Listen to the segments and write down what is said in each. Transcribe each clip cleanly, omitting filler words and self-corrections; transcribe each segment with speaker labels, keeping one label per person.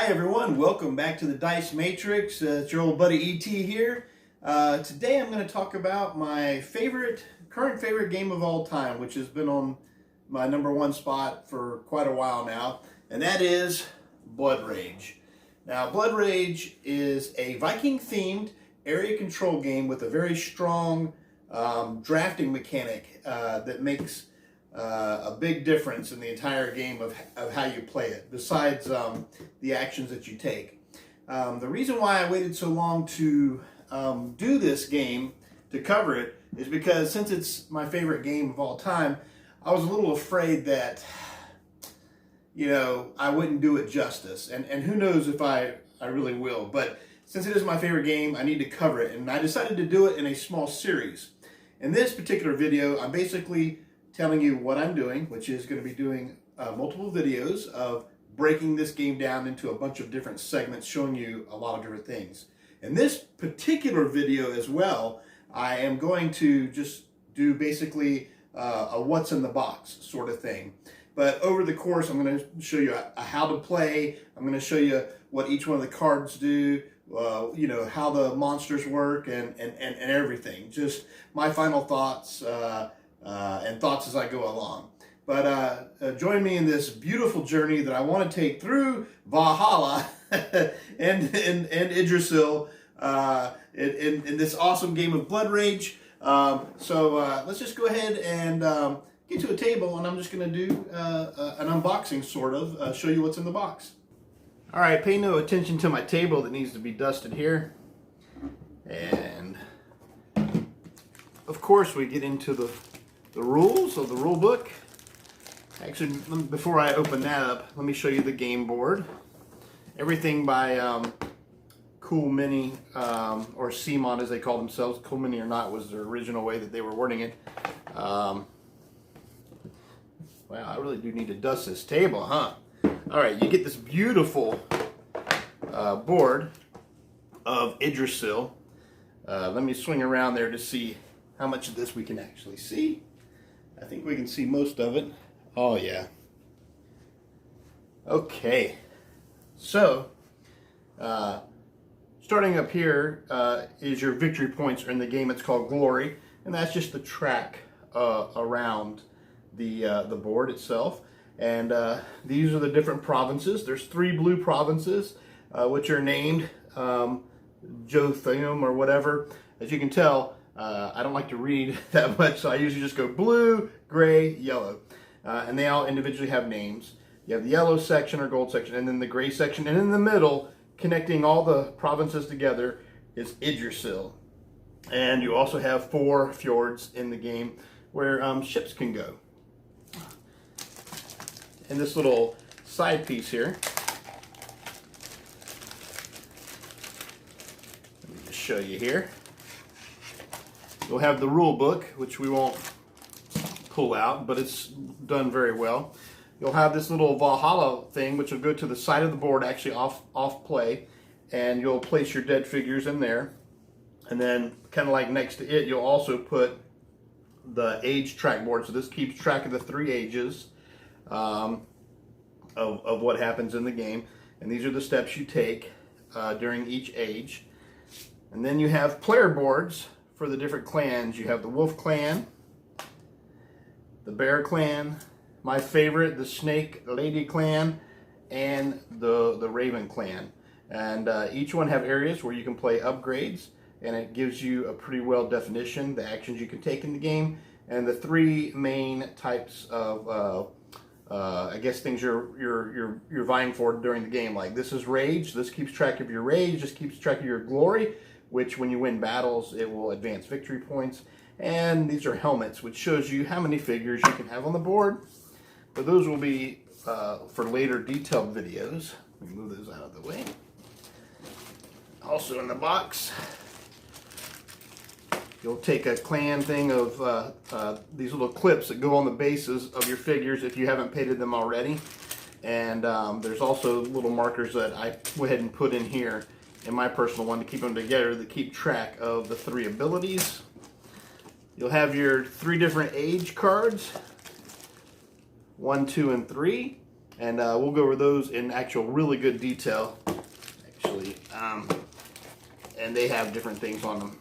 Speaker 1: Hi everyone, welcome back to the Dice Matrix. It's your old buddy E.T. here. Today I'm going to talk about my current favorite game of all time, which has been on my #1 spot for quite a while now, and that is Blood Rage. Now, Blood Rage is a Viking-themed area control game with a very strong drafting mechanic that makes a big difference in the entire game of how you play it, besides the actions that you take. The reason why I waited so long to do this game, to cover it, is because since it's my favorite game of all time, I was a little afraid that, you know, I wouldn't do it justice. And who knows if I really will. But since it is my favorite game, I need to cover it. And I decided to do it in a small series. In this particular video, I'm basically telling you what I'm doing, which is going to be doing multiple videos of breaking this game down into a bunch of different segments, showing you a lot of different things. In this particular video as well, I am going to just do basically a what's in the box sort of thing. But over the course, I'm going to show you how to play. I'm going to show you what each one of the cards do, you know, how the monsters work, and everything. Just my final thoughts and thoughts as I go along. But join me in this beautiful journey that I want to take through Valhalla and Yggdrasil in this awesome game of Blood Rage. So let's just go ahead and get to a table, and I'm just going to do an unboxing, sort of, show you what's in the box. All right, pay no attention to my table that needs to be dusted here. And of course, we get into the rules of the rule book. Actually, before I open that up, let me show you the game board. Everything by Cool Mini, or CMON as they call themselves. Cool Mini or not was the original way that they were wording it. Wow, I really do need to dust this table, huh? All right, you get this beautiful board of Yggdrasil. Let me swing around there to see how much of this we can actually see. I think we can see most of it. Oh yeah. Okay. So, starting up here is your victory points in the game. It's called Glory, and that's just the track around the board itself. And these are the different provinces. There's 3 blue provinces, which are named Jotham or whatever. As you can tell, I don't like to read that much, so I usually just go blue, gray, yellow. And they all individually have names. You have the yellow section or gold section, and then the gray section, and in the middle, connecting all the provinces together, is Yggdrasil. And you also have 4 fjords in the game where ships can go. And this little side piece here, let me just show you here. You'll have the rule book, which we won't pull out, but it's done very well. You'll have this little Valhalla thing, which will go to the side of the board, actually off play, and you'll place your dead figures in there. And then, kind of like next to it, you'll also put the age track board. So this keeps track of the 3 ages of what happens in the game. And these are the steps you take during each age. And then you have player boards for the different clans. You have the Wolf Clan, the Bear Clan, my favorite, the Snake Lady Clan, and the Raven Clan. And each one have areas where you can play upgrades, and it gives you a pretty well definition, the actions you can take in the game, and the 3 main types of I guess things you're vying for during the game. Like, this is Rage. This keeps track of your Rage. This keeps track of your Glory, which when you win battles, it will advance victory points. And these are helmets, which shows you how many figures you can have on the board. But those will be for later detailed videos. Let me move those out of the way. Also in the box, you'll take a clan thing of these little clips that go on the bases of your figures if you haven't painted them already. And there's also little markers that I went ahead and put in here in my personal one to keep them together, to keep track of the 3 abilities. You'll have your 3 different age cards, 1, 2, and 3. and we'll go over those in actual really good detail, actually. And they have different things on them,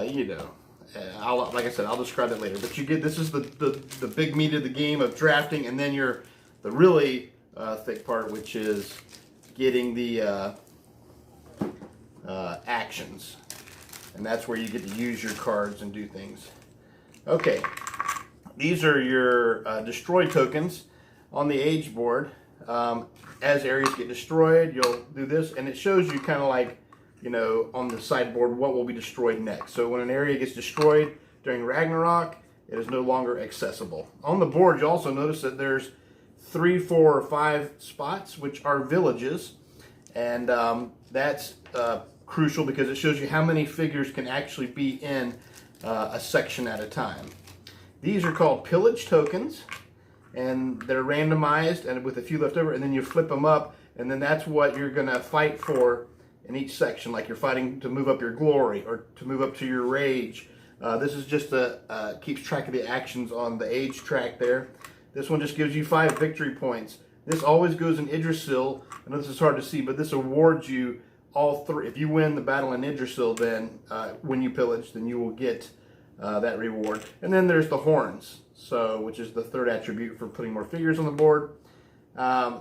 Speaker 1: you know. Like I said, I'll describe it later. But you get, this is the big meat of the game of drafting, and then the really thick part, which is getting the actions. And that's where you get to use your cards and do things. Okay, these are your destroy tokens on the age board. As areas get destroyed, you'll do this, and it shows you kind of like, you know, on the sideboard what will be destroyed next. So when an area gets destroyed during Ragnarok, it is no longer accessible. On the board, you also notice that there's 3, 4, or 5 spots, which are villages, and that's crucial because it shows you how many figures can actually be in a section at a time. These are called pillage tokens, and they're randomized and with a few left over, and then you flip them up, and then that's what you're going to fight for in each section, like you're fighting to move up your glory or to move up to your rage. This is just keeps track of the actions on the age track there. This one just gives you 5 victory points. This always goes in Yggdrasil. I know this is hard to see, but this awards you all 3. If you win the battle in Yggdrasil, then when you pillage, then you will get that reward. And then there's the horns, which is the 3rd attribute for putting more figures on the board.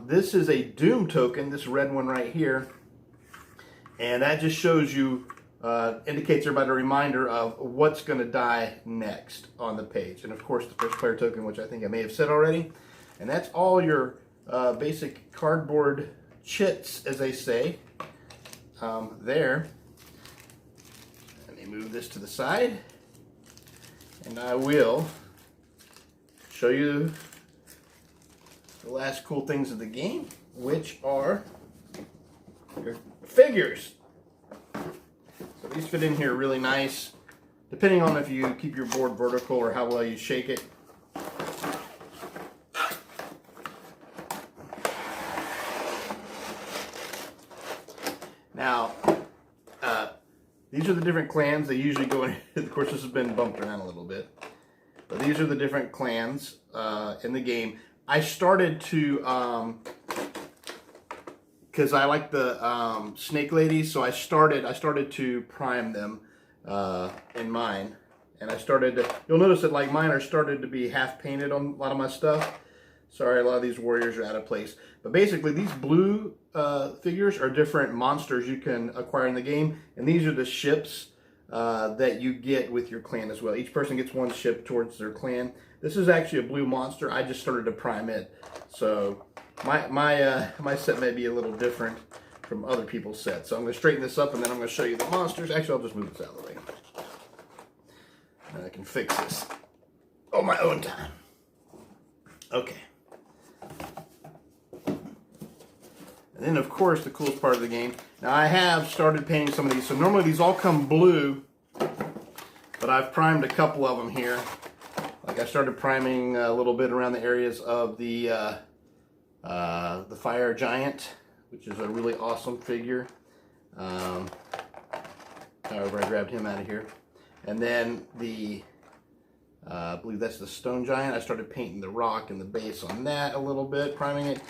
Speaker 1: This is a doom token, this red one right here. And that just shows you, indicates everybody a reminder of what's going to die next on the page. And of course the first player token, which I think I may have said already. And that's all your basic cardboard chits, as they say, there. Let me move this to the side. And I will show you the last cool things of the game, which are your figures. So these fit in here really nice, depending on if you keep your board vertical or how well you shake it. Now, these are the different clans. They usually go in, of course this has been bumped around a little bit, but these are the different clans in the game. I started to, because I like the snake ladies, so I started to prime them in mine, and I started to, you'll notice that like mine are started to be half painted on a lot of my stuff. Sorry, a lot of these warriors are out of place, but basically these blue figures are different monsters you can acquire in the game, and these are the ships that you get with your clan as well. Each person gets one ship towards their clan. This is actually a blue monster. I just started to prime it, so my set may be a little different from other people's sets. So I'm going to straighten this up, and then I'm going to show you the monsters. Actually, I'll just move this out of the way, and I can fix this on my own time. Okay. And then, of course, the coolest part of the game. Now, I have started painting some of these. So normally these all come blue, but I've primed a couple of them here. Like I started priming a little bit around the areas of the fire giant, which is a really awesome figure. However, I grabbed him out of here. And then the, I believe that's the stone giant. I started painting the rock and the base on that a little bit, priming it.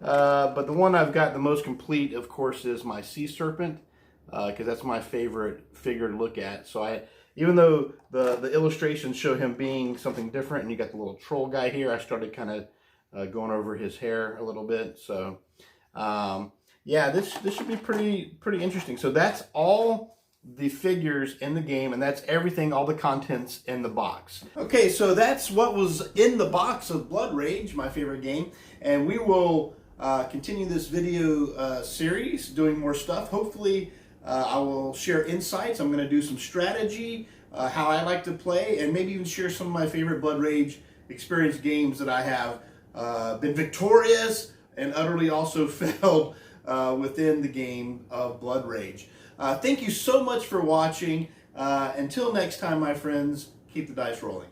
Speaker 1: But the one I've got the most complete, of course, is my sea serpent, because that's my favorite figure to look at. So even though the illustrations show him being something different, and you got the little troll guy here, I started kind of going over his hair a little bit. So yeah, this should be pretty interesting. So that's all the figures in the game, and that's everything, all the contents in the box. Okay, so that's what was in the box of Blood Rage, my favorite game, and we will continue this video series, doing more stuff. Hopefully I will share insights. I'm going to do some strategy, how I like to play, and maybe even share some of my favorite Blood Rage experience games that I have been victorious and utterly also failed within the game of Blood Rage. Thank you so much for watching. Until next time, my friends, keep the dice rolling.